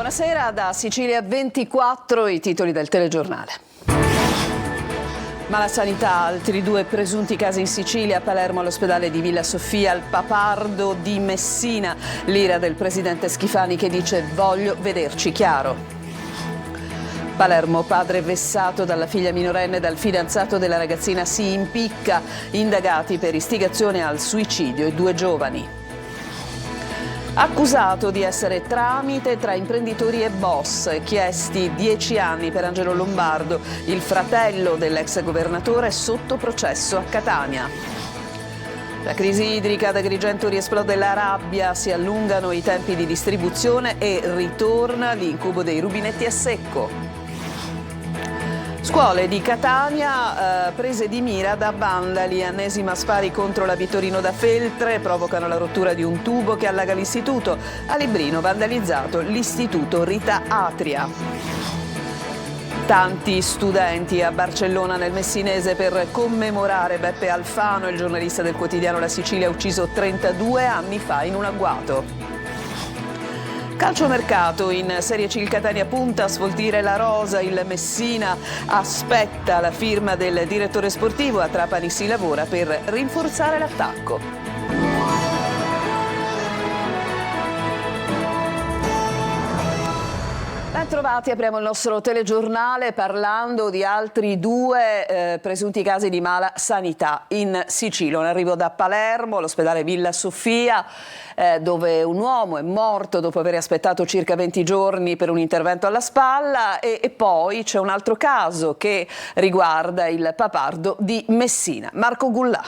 buonasera. Da Sicilia 24 i titoli del telegiornale. Malasanità, altri 2 presunti casi in Sicilia, a Palermo all'ospedale di Villa Sofia, al Papardo di Messina. L'ira del presidente Schifani che dice voglio vederci chiaro. Palermo, padre vessato dalla figlia minorenne e dal fidanzato della ragazzina si impicca, indagati per istigazione al suicidio i 2 giovani. Accusato di essere tramite tra imprenditori e boss, chiesti 10 anni per Angelo Lombardo, il fratello dell'ex governatore sotto processo a Catania. La crisi idrica, ad Agrigento riesplode la rabbia, si allungano i tempi di distribuzione e ritorna l'incubo dei rubinetti a secco. Scuole di Catania prese di mira da vandali, ennesima spari contro la Vittorino da Feltre, provocano la rottura di un tubo che allaga l'istituto. A Librino vandalizzato l'istituto Rita Atria. Tanti studenti a Barcellona nel Messinese per commemorare Beppe Alfano, il giornalista del quotidiano La Sicilia ucciso 32 anni fa in un agguato. Calciomercato, in Serie C il Catania punta a sfoltire la rosa, il Messina aspetta la firma del direttore sportivo, a Trapani si lavora per rinforzare l'attacco. Bentrovati, apriamo il nostro telegiornale parlando di altri 2 presunti casi di malasanità in Sicilia. Un arrivo da Palermo, all'ospedale Villa Sofia, dove un uomo è morto dopo aver aspettato circa 20 giorni per un intervento alla spalla, e poi c'è un altro caso che riguarda il Papardo di Messina. Marco Gullà.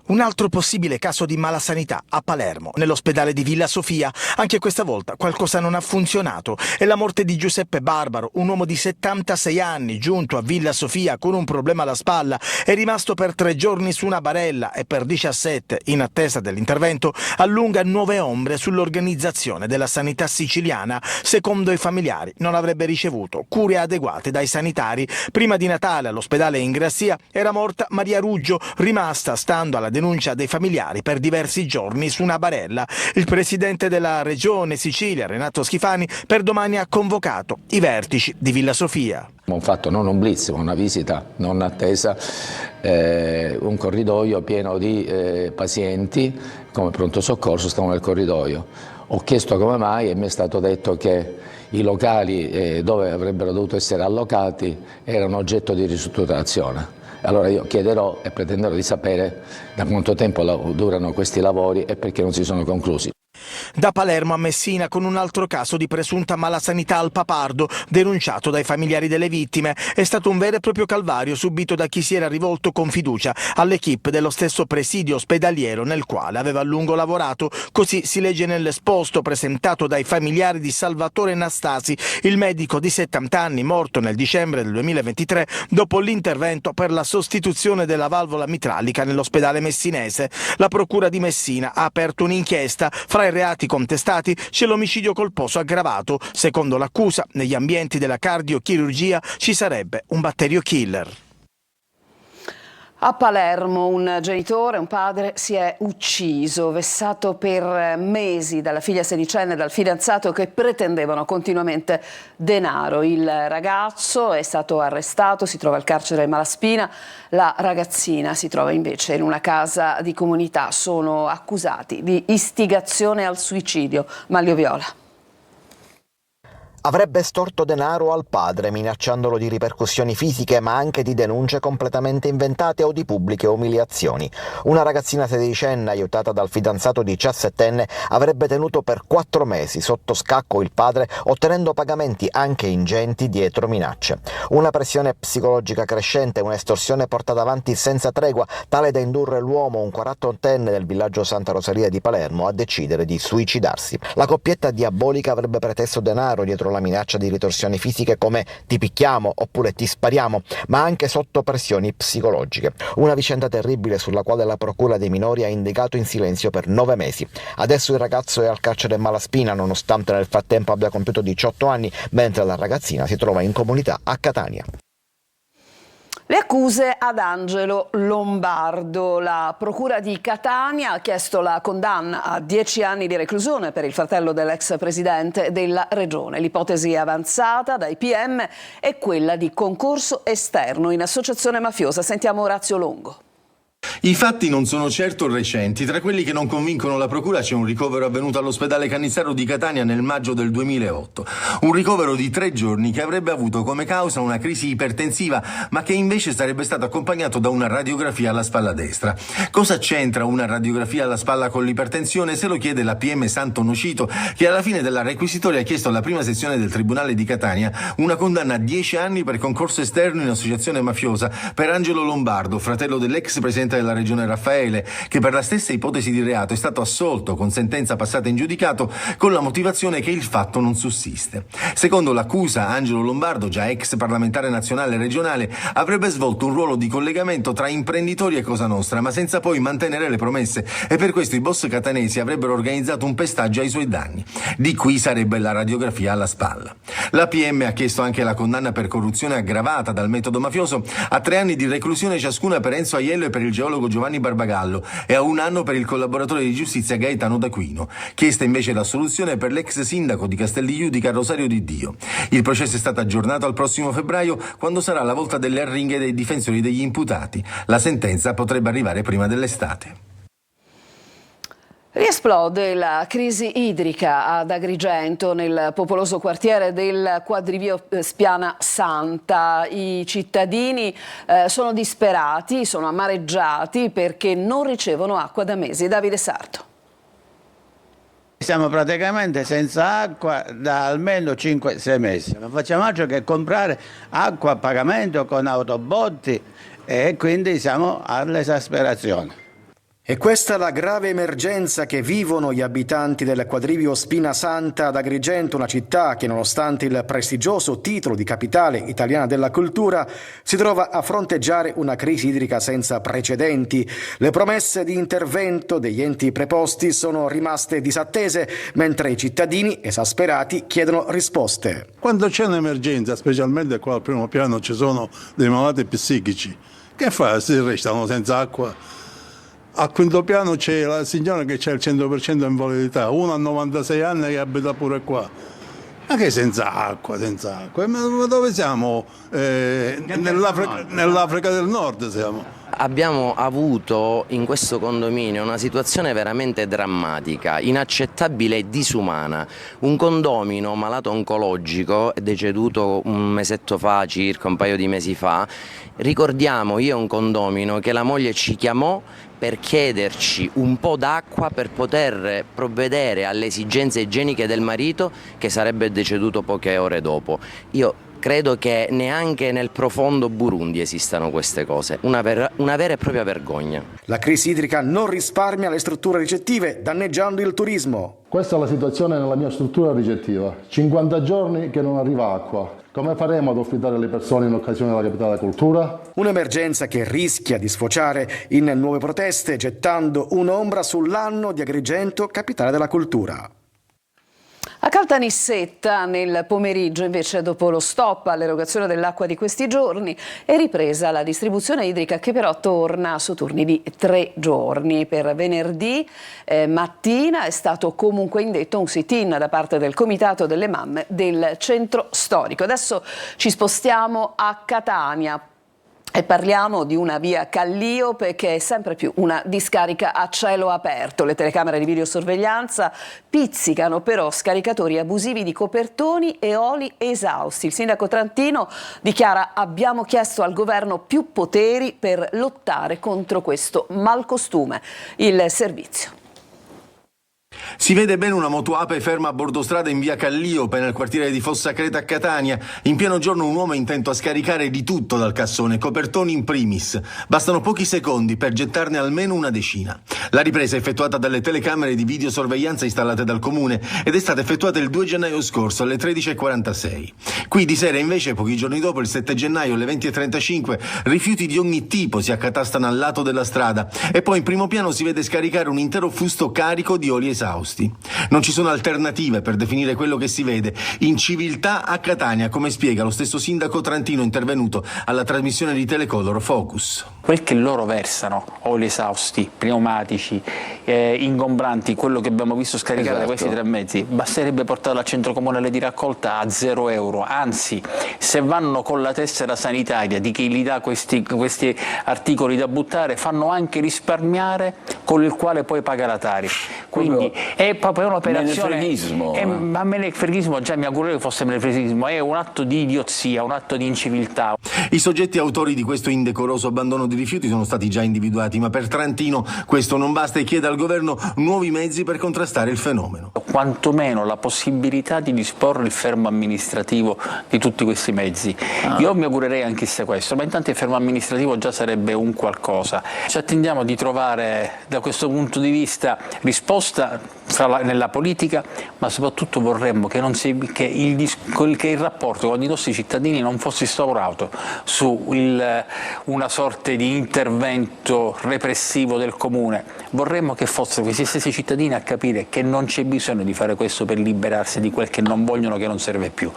Un altro possibile caso di malasanità a Palermo, nell'ospedale di Villa Sofia. Anche questa volta qualcosa non ha funzionato. È la morte di Giuseppe Barbaro, un uomo di 76 anni, giunto a Villa Sofia con un problema alla spalla. È rimasto per 3 giorni su una barella e per 17, in attesa dell'intervento, allunga nuove ombre sull'organizzazione della sanità siciliana. Secondo i familiari non avrebbe ricevuto cure adeguate dai sanitari. Prima di Natale all'ospedale in Grassia era morta Maria Ruggio, rimasta, stando alla denuncia dei familiari, per diversi giorni su una barella. Il presidente della regione Sicilia, Renato Schifani, per domani ha convocato i vertici di Villa Sofia. Abbiamo fatto non un blitz, ma una visita non attesa, un corridoio pieno di pazienti, come pronto soccorso stavano nel corridoio. Ho chiesto come mai e mi è stato detto che i locali dove avrebbero dovuto essere allocati erano oggetto di ristrutturazione. Allora io chiederò e pretenderò di sapere da quanto tempo durano questi lavori e perché non si sono conclusi. Da Palermo a Messina, con un altro caso di presunta malasanità al Papardo, denunciato dai familiari delle vittime. È stato un vero e proprio calvario subito da chi si era rivolto con fiducia all'equipe dello stesso presidio ospedaliero nel quale aveva a lungo lavorato. Così si legge nell'esposto presentato dai familiari di Salvatore Nastasi, il medico di 70 anni morto nel dicembre del 2023 dopo l'intervento per la sostituzione della valvola mitralica nell'ospedale messinese. La procura di Messina ha aperto un'inchiesta. Fra i reati contestati c'è l'omicidio colposo aggravato. Secondo l'accusa, negli ambienti della cardiochirurgia ci sarebbe un batterio killer. A Palermo un genitore, un padre, si è ucciso, vessato per mesi dalla figlia sedicenne e dal fidanzato che pretendevano continuamente denaro. Il ragazzo è stato arrestato, si trova al carcere Malaspina, la ragazzina si trova invece in una casa di comunità. Sono accusati di istigazione al suicidio. Maglio Viola. Avrebbe estorto denaro al padre, minacciandolo di ripercussioni fisiche ma anche di denunce completamente inventate o di pubbliche umiliazioni. Una ragazzina sedicenne, aiutata dal fidanzato 17enne, avrebbe tenuto per 4 mesi sotto scacco il padre, ottenendo pagamenti anche ingenti dietro minacce. Una pressione psicologica crescente, un'estorsione portata avanti senza tregua, tale da indurre l'uomo, un 48enne del villaggio Santa Rosaria di Palermo, a decidere di suicidarsi. La coppietta diabolica avrebbe preteso denaro dietro la minaccia di ritorsioni fisiche come ti picchiamo oppure ti spariamo, ma anche sotto pressioni psicologiche. Una vicenda terribile sulla quale la procura dei minori ha indicato in silenzio per 9 mesi. Adesso il ragazzo è al carcere Malaspina, nonostante nel frattempo abbia compiuto 18 anni, mentre la ragazzina si trova in comunità a Catania. Le accuse ad Angelo Lombardo. La procura di Catania ha chiesto la condanna a 10 anni di reclusione per il fratello dell'ex presidente della regione. L'ipotesi avanzata dai PM è quella di concorso esterno in associazione mafiosa. Sentiamo Orazio Longo. I fatti non sono certo recenti. Tra quelli che non convincono la procura c'è un ricovero avvenuto all'ospedale Cannizzaro di Catania nel maggio del 2008. Un ricovero di 3 giorni che avrebbe avuto come causa una crisi ipertensiva, ma che invece sarebbe stato accompagnato da una radiografia alla spalla destra. Cosa c'entra una radiografia alla spalla con l'ipertensione? Se lo chiede la PM Santo Nocito, che alla fine della requisitoria ha chiesto alla prima sezione del Tribunale di Catania una condanna a 10 anni per concorso esterno in associazione mafiosa per Angelo Lombardo, fratello dell'ex presidente della regione Raffaele, che per la stessa ipotesi di reato è stato assolto con sentenza passata in giudicato con la motivazione che il fatto non sussiste. Secondo l'accusa, Angelo Lombardo, già ex parlamentare nazionale e regionale, avrebbe svolto un ruolo di collegamento tra imprenditori e Cosa Nostra, ma senza poi mantenere le promesse, e per questo i boss catanesi avrebbero organizzato un pestaggio ai suoi danni. Di qui sarebbe la radiografia alla spalla. La PM ha chiesto anche la condanna per corruzione aggravata dal metodo mafioso a 3 anni di reclusione ciascuna per Enzo Aiello e per il geologo Giovanni Barbagallo e a 1 anno per il collaboratore di giustizia Gaetano D'Aquino. Chiesta invece l'assoluzione per l'ex sindaco di Castelliudica Rosario Di Dio. Il processo è stato aggiornato al prossimo febbraio, quando sarà la volta delle arringhe dei difensori degli imputati. La sentenza potrebbe arrivare prima dell'estate. Riesplode la crisi idrica ad Agrigento, nel popoloso quartiere del Quadrivio Spiana Santa. I cittadini sono disperati, sono amareggiati perché non ricevono acqua da mesi. Davide Sarto. Siamo praticamente senza acqua da almeno 5-6 mesi. Non facciamo altro che comprare acqua a pagamento con autobotti e quindi siamo all'esasperazione. E questa è la grave emergenza che vivono gli abitanti del Quadrivio Spina Santa ad Agrigento, una città che, nonostante il prestigioso titolo di capitale italiana della cultura, si trova a fronteggiare una crisi idrica senza precedenti. Le promesse di intervento degli enti preposti sono rimaste disattese, mentre i cittadini, esasperati, chiedono risposte. Quando c'è un'emergenza, specialmente qua al primo piano ci sono dei malati psichici, che fa? Si restano senza acqua. Al quinto piano c'è la signora che c'è il 100% invalidità, uno ha 96 anni che abita pure qua. Ma che senza acqua, senza acqua? Ma dove siamo? Nell'Africa del Nord siamo. Abbiamo avuto in questo condominio una situazione veramente drammatica, inaccettabile e disumana. Un condomino malato oncologico, deceduto un mesetto fa, circa un paio di mesi fa. Ricordiamo, io un condomino che la moglie ci chiamò per chiederci un po' d'acqua per poter provvedere alle esigenze igieniche del marito, che sarebbe deceduto poche ore dopo. Io credo che neanche nel profondo Burundi esistano queste cose, una vera e propria vergogna. La crisi idrica non risparmia le strutture ricettive, danneggiando il turismo. Questa è la situazione nella mia struttura ricettiva. 50 giorni che non arriva acqua. Come faremo ad ospitare le persone in occasione della Capitale della Cultura? Un'emergenza che rischia di sfociare in nuove proteste, gettando un'ombra sull'anno di Agrigento, capitale della cultura. A Caltanissetta nel pomeriggio, invece, dopo lo stop all'erogazione dell'acqua di questi giorni, è ripresa la distribuzione idrica, che però torna su turni di 3 giorni. Per venerdì mattina è stato comunque indetto un sit-in da parte del Comitato delle Mamme del Centro Storico. Adesso ci spostiamo a Catania. E parliamo di una via Calliope che è sempre più una discarica a cielo aperto. Le telecamere di videosorveglianza pizzicano però scaricatori abusivi di copertoni e oli esausti. Il sindaco trentino dichiara: abbiamo chiesto al governo più poteri per lottare contro questo malcostume. Il servizio. Si vede bene una motoape ferma a bordo strada in via Calliope, nel quartiere di Fossa Creta a Catania. In pieno giorno un uomo è intento a scaricare di tutto dal cassone, copertoni in primis. Bastano pochi secondi per gettarne almeno una decina. La ripresa è effettuata dalle telecamere di videosorveglianza installate dal comune ed è stata effettuata il 2 gennaio scorso alle 13:46. Qui di sera invece, pochi giorni dopo, il 7 gennaio alle 20:35, rifiuti di ogni tipo si accatastano al lato della strada e poi in primo piano si vede scaricare un intero fusto carico di oli esausti. olocausti. Non ci sono alternative per definire quello che si vede in civiltà a Catania, come spiega lo stesso sindaco trentino intervenuto alla trasmissione di Telecolor Focus. Quel che loro versano, oli esausti, pneumatici, ingombranti, quello che abbiamo visto scaricare da questi 3 mezzi, basterebbe portarlo al centro comunale di raccolta a 0 euro, anzi se vanno con la tessera sanitaria di chi gli dà questi articoli da buttare, fanno anche risparmiare con il quale poi paga la Tari. Quindi è proprio un'operazione, ma menefreghismo, già mi auguro che fosse menefreghismo, è un atto di idiozia, un atto di inciviltà. I soggetti autori di questo indecoroso abbandono di rifiuti sono stati già individuati, ma per Trentino questo non basta e chiede al governo nuovi mezzi per contrastare il fenomeno. Quantomeno la possibilità di disporre il fermo amministrativo di tutti questi mezzi. Io mi augurerei anche se questo, ma intanto il fermo amministrativo già sarebbe un qualcosa. Ci attendiamo di trovare da questo punto di vista risposta nella politica, ma soprattutto vorremmo che il rapporto con i nostri cittadini non fosse instaurato su una sorta di intervento repressivo del comune. Vorremmo che fossero questi stessi cittadini a capire che non c'è bisogno di fare questo per liberarsi di quel che non vogliono, che non serve più.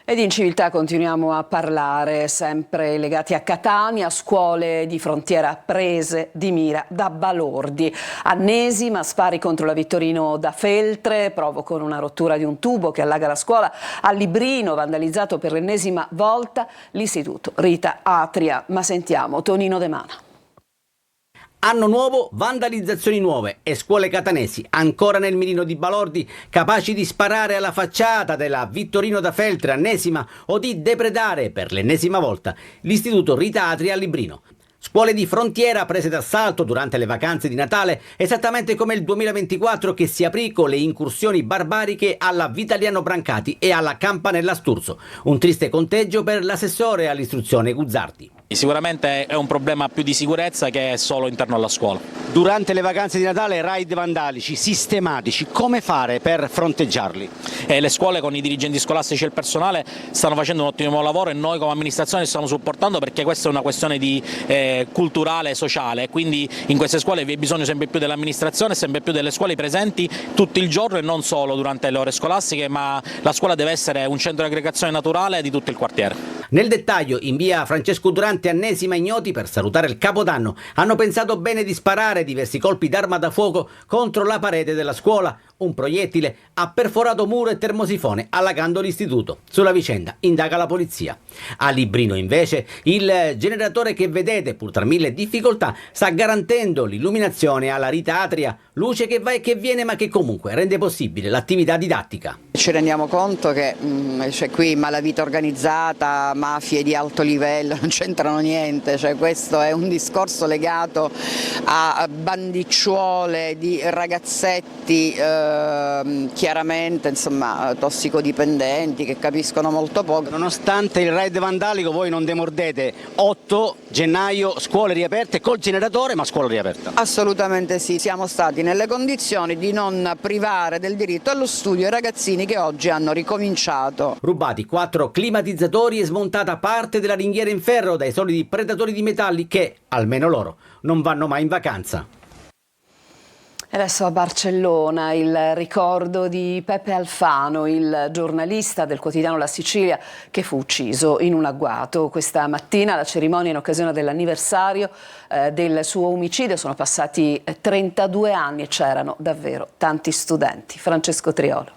E di inciviltà continuiamo a parlare, sempre legati a Catania, scuole di frontiera prese di mira da balordi. Annesima, spari contro la Vittorino da Feltre, provocano una rottura di un tubo che allaga la scuola. A Librino, vandalizzato per l'ennesima volta, l'istituto Rita Atria. Ma sentiamo Tonino De Mana. Anno nuovo, vandalizzazioni nuove e scuole catanesi ancora nel mirino di balordi, capaci di sparare alla facciata della Vittorino da Feltre annesima o di depredare per l'ennesima volta l'istituto Rita Atria a Librino. Scuole di frontiera prese d'assalto durante le vacanze di Natale, esattamente come il 2024 che si aprì con le incursioni barbariche alla Vitaliano Brancati e alla Campanella Sturzo. Un triste conteggio per l'assessore all'istruzione Guzzardi. Sicuramente è un problema più di sicurezza che è solo interno alla scuola. Durante le vacanze di Natale raid vandalici sistematici, come fare per fronteggiarli? Le scuole con i dirigenti scolastici e il personale stanno facendo un ottimo lavoro e noi come amministrazione stiamo supportando, perché questa è una questione di culturale e sociale, quindi in queste scuole vi è bisogno sempre più dell'amministrazione, sempre più delle scuole presenti tutto il giorno e non solo durante le ore scolastiche, ma la scuola deve essere un centro di aggregazione naturale di tutto il quartiere. Nel dettaglio, in via Francesco Durante annesima ignoti per salutare il Capodanno hanno pensato bene di sparare diversi colpi d'arma da fuoco contro la parete della scuola. Un proiettile ha perforato muro e termosifone allagando l'istituto. Sulla vicenda indaga la polizia. A Librino invece il generatore che vedete, pur tra mille difficoltà, sta garantendo l'illuminazione alla Rita Atria, luce che va e che viene ma che comunque rende possibile l'attività didattica. Ci rendiamo conto che c'è qui malavita organizzata, mafie di alto livello, non c'entrano niente, cioè questo è un discorso legato a bandicciuole di ragazzetti chiaramente insomma tossicodipendenti che capiscono molto poco. Nonostante il raid vandalico voi non demordete, 8 gennaio scuole riaperte col generatore, ma scuola riaperta. Assolutamente sì, siamo stati nelle condizioni di non privare del diritto allo studio i ragazzini che oggi hanno ricominciato. Rubati 4 climatizzatori e smontata parte della ringhiera in ferro dai soliti predatori di metalli che, almeno loro, non vanno mai in vacanza. Adesso a Barcellona il ricordo di Pepe Alfano, il giornalista del quotidiano La Sicilia che fu ucciso in un agguato. Questa mattina la cerimonia in occasione dell'anniversario del suo omicidio. Sono passati 32 anni e c'erano davvero tanti studenti. Francesco Triolo.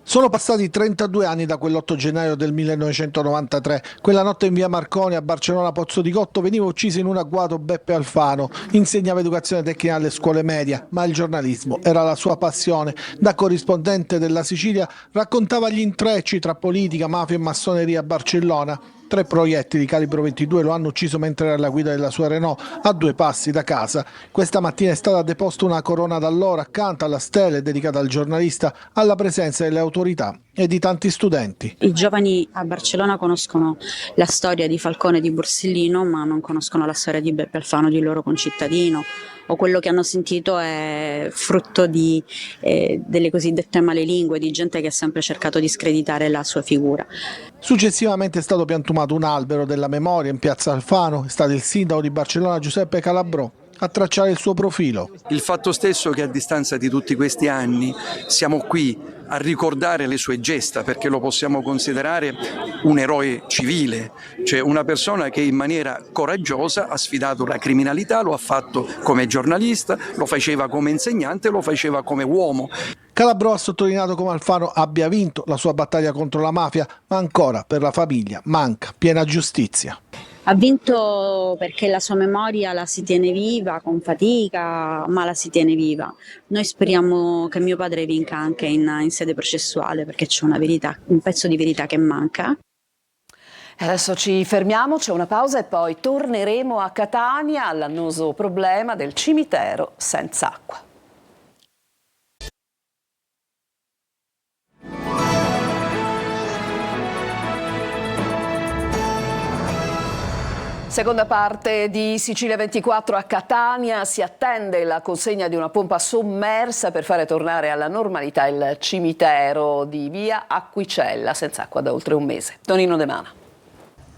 Sono passati 32 anni da quell'8 gennaio del 1993. Quella notte in via Marconi a Barcellona Pozzo di Gotto veniva ucciso in un agguato Beppe Alfano. Insegnava educazione tecnica alle scuole medie, ma il giornalismo era la sua passione. Da corrispondente della Sicilia raccontava gli intrecci tra politica, mafia e massoneria a Barcellona. 3 proiettili di calibro 22 lo hanno ucciso mentre era alla guida della sua Renault a 2 passi da casa. Questa mattina è stata deposta una corona d'alloro accanto alla stele dedicata al giornalista, alla presenza delle autorità e di tanti studenti. I giovani a Barcellona conoscono la storia di Falcone e di Borsellino, ma non conoscono la storia di Beppe Alfano, di loro concittadino, o quello che hanno sentito è frutto delle cosiddette malelingue, di gente che ha sempre cercato di screditare la sua figura. Successivamente è stato piantumato un albero della memoria in piazza Alfano, è stato il sindaco di Barcellona Giuseppe Calabrò a tracciare il suo profilo. Il fatto stesso che a distanza di tutti questi anni siamo qui a ricordare le sue gesta, perché lo possiamo considerare un eroe civile, cioè una persona che in maniera coraggiosa ha sfidato la criminalità, lo ha fatto come giornalista, lo faceva come insegnante, lo faceva come uomo. Calabrò ha sottolineato come Alfano abbia vinto la sua battaglia contro la mafia, ma ancora per la famiglia manca piena giustizia. Ha vinto perché la sua memoria la si tiene viva, con fatica, ma la si tiene viva. Noi speriamo che mio padre vinca anche in sede processuale, perché c'è una verità, un pezzo di verità che manca. Adesso ci fermiamo, c'è una pausa e poi torneremo a Catania all'annoso problema del cimitero senza acqua. Seconda parte di Sicilia 24 a Catania, si attende la consegna di una pompa sommersa per fare tornare alla normalità il cimitero di via Acquicella, senza acqua da oltre un mese. Tonino De Mana.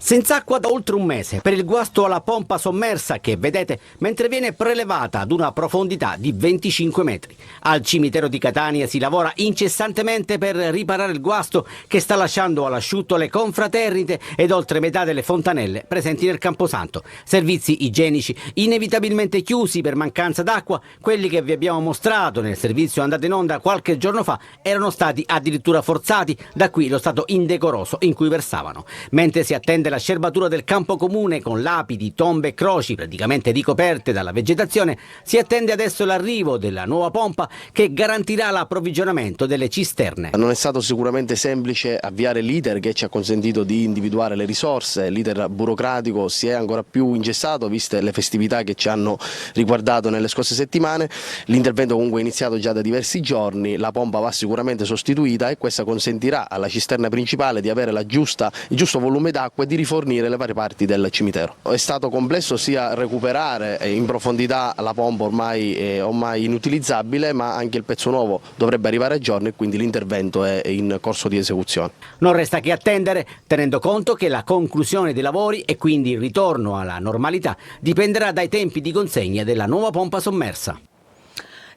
Senza acqua da oltre un mese per il guasto alla pompa sommersa che vedete mentre viene prelevata ad una profondità di 25 metri. Al cimitero di Catania si lavora incessantemente per riparare il guasto che sta lasciando all'asciutto le confraternite ed oltre metà delle fontanelle presenti nel Camposanto. Servizi igienici inevitabilmente chiusi per mancanza d'acqua, quelli che vi abbiamo mostrato nel servizio andato in onda qualche giorno fa erano stati addirittura forzati, da qui lo stato indecoroso in cui versavano. Mentre si attende la scerbatura del campo comune con lapidi, tombe e croci praticamente ricoperte dalla vegetazione, si attende adesso l'arrivo della nuova pompa che garantirà l'approvvigionamento delle cisterne. Non è stato sicuramente semplice avviare l'iter che ci ha consentito di individuare le risorse, l'iter burocratico si è ancora più ingessato viste le festività che ci hanno riguardato nelle scorse settimane, l'intervento comunque è iniziato già da diversi giorni, la pompa va sicuramente sostituita e questa consentirà alla cisterna principale di avere il giusto volume d'acqua e di rifornire le varie parti del cimitero. È stato complesso sia recuperare in profondità la pompa ormai inutilizzabile, ma anche il pezzo nuovo dovrebbe arrivare a giorno e quindi l'intervento è in corso di esecuzione. Non resta che attendere, tenendo conto che la conclusione dei lavori e quindi il ritorno alla normalità dipenderà dai tempi di consegna della nuova pompa sommersa.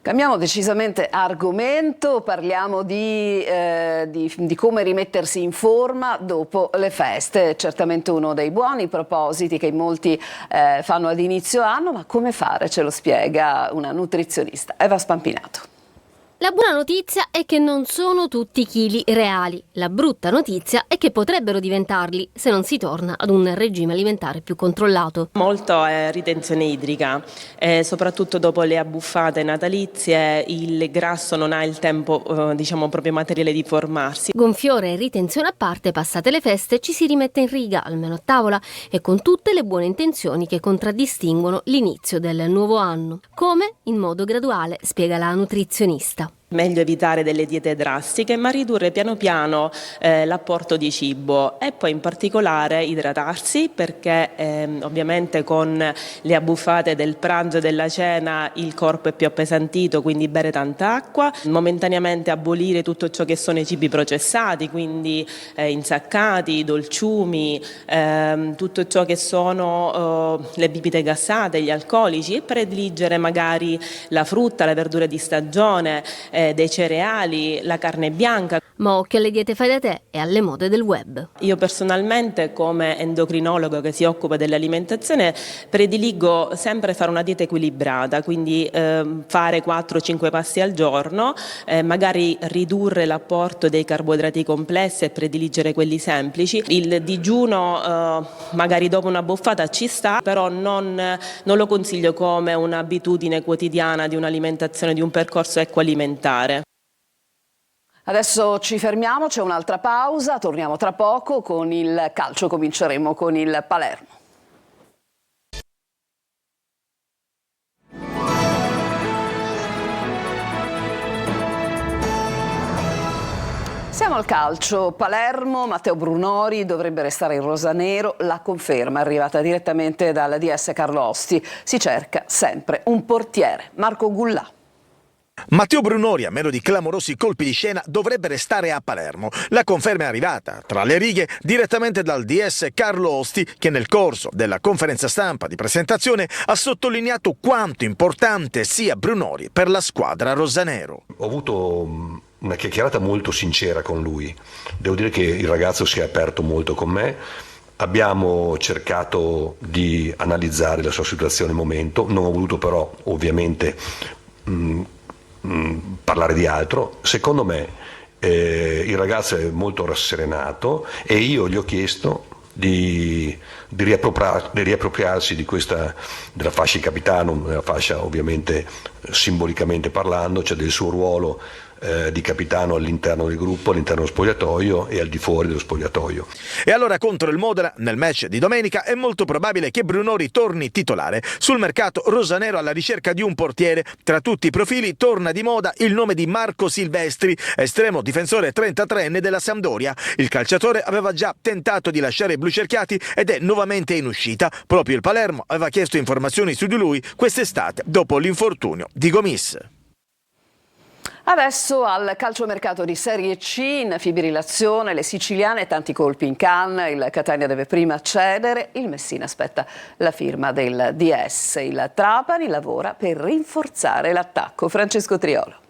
Cambiamo decisamente argomento, parliamo di come rimettersi in forma dopo le feste, certamente uno dei buoni propositi che in molti fanno ad inizio anno, ma come fare ce lo spiega una nutrizionista, Eva Spampinato. La buona notizia è che non sono tutti chili reali. La brutta notizia è che potrebbero diventarli se non si torna ad un regime alimentare più controllato. Molto è ritenzione idrica, soprattutto dopo le abbuffate natalizie il grasso non ha il tempo proprio materiale di formarsi. Gonfiore e ritenzione a parte, passate le feste ci si rimette in riga, almeno a tavola, e con tutte le buone intenzioni che contraddistinguono l'inizio del nuovo anno. Come? In modo graduale, spiega la nutrizionista. Meglio evitare delle diete drastiche, ma ridurre piano piano l'apporto di cibo e poi in particolare idratarsi, perché ovviamente con le abbuffate del pranzo e della cena il corpo è più appesantito, quindi bere tanta acqua, momentaneamente abolire tutto ciò che sono i cibi processati, quindi insaccati, dolciumi, tutto ciò che sono le bibite gassate, gli alcolici, e prediligere magari la frutta, le verdure di stagione, dei cereali, la carne bianca. Ma occhio alle diete fai da te e alle mode del web. Io personalmente, come endocrinologo che si occupa dell'alimentazione, prediligo sempre fare una dieta equilibrata, quindi fare 4-5 pasti al giorno, magari ridurre l'apporto dei carboidrati complessi e prediligere quelli semplici. Il digiuno magari dopo una buffata ci sta, però non lo consiglio come un'abitudine quotidiana di un'alimentazione, di un percorso ecoalimentare. Adesso ci fermiamo, c'è un'altra pausa, torniamo tra poco con il calcio, cominceremo con il Palermo. Siamo al calcio, Palermo, Matteo Brunori dovrebbe restare in rosanero, la conferma è arrivata direttamente dalla DS Carlo Osti, si cerca sempre un portiere, Marco Gullà. Matteo Brunori, a meno di clamorosi colpi di scena, dovrebbe restare a Palermo. La conferma è arrivata, tra le righe, direttamente dal DS Carlo Osti, che nel corso della conferenza stampa di presentazione ha sottolineato quanto importante sia Brunori per la squadra rosanero. Ho avuto una chiacchierata molto sincera con lui. Devo dire che il ragazzo si è aperto molto con me. Abbiamo cercato di analizzare la sua situazione al momento. Non ho voluto però, ovviamente, parlare di altro. Secondo me il ragazzo è molto rasserenato e io gli ho chiesto di riappropriarsi di della fascia di capitano, della fascia ovviamente simbolicamente parlando, cioè del suo ruolo di capitano all'interno del gruppo, all'interno dello spogliatoio e al di fuori dello spogliatoio. E allora contro il Modena, nel match di domenica, è molto probabile che Brunori torni titolare. Sul mercato rosanero alla ricerca di un portiere, tra tutti i profili torna di moda il nome di Marco Silvestri, estremo difensore 33enne della Sampdoria. Il calciatore aveva già tentato di lasciare i blucerchiati ed è nuovamente in uscita. Proprio il Palermo aveva chiesto informazioni su di lui quest'estate dopo l'infortunio di Gomis. Adesso al calciomercato di Serie C, in fibrillazione, le siciliane, tanti colpi in canna, il Catania deve prima cedere, il Messina aspetta la firma del DS, il Trapani lavora per rinforzare l'attacco. Francesco Triolo.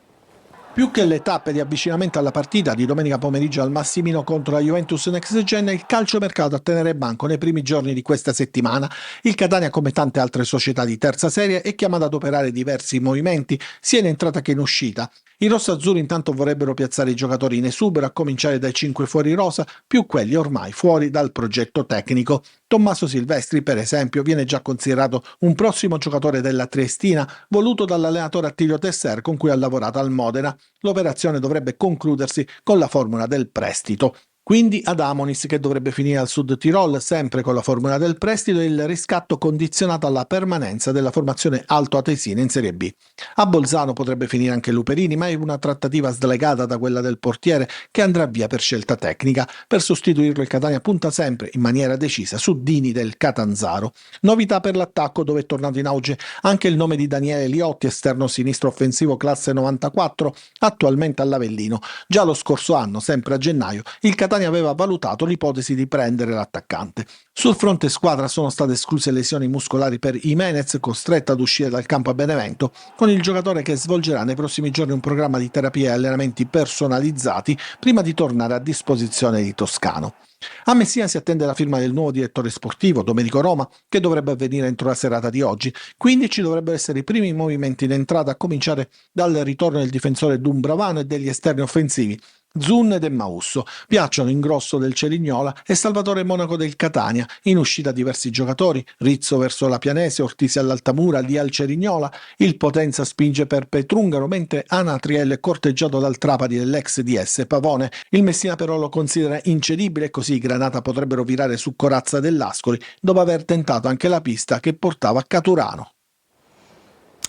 Più che le tappe di avvicinamento alla partita di domenica pomeriggio al Massimino contro la Juventus Next Gen, il calciomercato a tenere banco nei primi giorni di questa settimana. Il Catania, come tante altre società di terza serie, è chiamato ad operare diversi movimenti, sia in entrata che in uscita. I rossazzurri intanto vorrebbero piazzare i giocatori in esubero, a cominciare dai 5 fuori rosa, più quelli ormai fuori dal progetto tecnico. Tommaso Silvestri, per esempio, viene già considerato un prossimo giocatore della Triestina, voluto dall'allenatore Attilio Tesser, con cui ha lavorato al Modena. L'operazione dovrebbe concludersi con la formula del prestito. Quindi ad Amonis, che dovrebbe finire al Sud Tirol, sempre con la formula del prestito e il riscatto condizionato alla permanenza della formazione altoatesina in Serie B. A Bolzano potrebbe finire anche Luperini, ma è una trattativa slegata da quella del portiere, che andrà via per scelta tecnica. Per sostituirlo il Catania punta sempre in maniera decisa su Dini del Catanzaro. Novità per l'attacco, dove è tornato in auge anche il nome di Daniele Liotti, esterno sinistro offensivo classe 94, attualmente all'Avellino. Già lo scorso anno, sempre a gennaio, il Catania aveva valutato l'ipotesi di prendere l'attaccante. Sul fronte squadra sono state escluse lesioni muscolari per Jimenez, costretto ad uscire dal campo a Benevento, con il giocatore che svolgerà nei prossimi giorni un programma di terapia e allenamenti personalizzati prima di tornare a disposizione di Toscano. A Messina si attende la firma del nuovo direttore sportivo, Domenico Roma, che dovrebbe avvenire entro la serata di oggi. Quindi ci dovrebbero essere i primi movimenti in entrata, a cominciare dal ritorno del difensore Dumbravano e degli esterni offensivi Zun ed Emmausso. Piacciono Ingrosso del Cerignola e Salvatore Monaco del Catania. In uscita diversi giocatori: Rizzo verso la Pianese, Ortisi all'Altamura, Lì al Cerignola. Il Potenza spinge per Petrungaro, mentre Anatriel è corteggiato dal Trapani dell'ex DS Pavone. Il Messina però lo considera incedibile e così i Granata potrebbero virare su Corazza dell'Ascoli, dopo aver tentato anche la pista che portava a Caturano.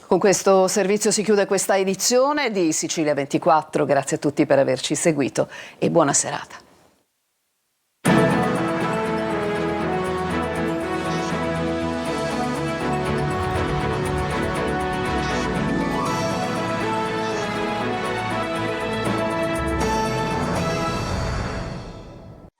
Con questo servizio si chiude questa edizione di Sicilia 24. Grazie a tutti per averci seguito e buona serata.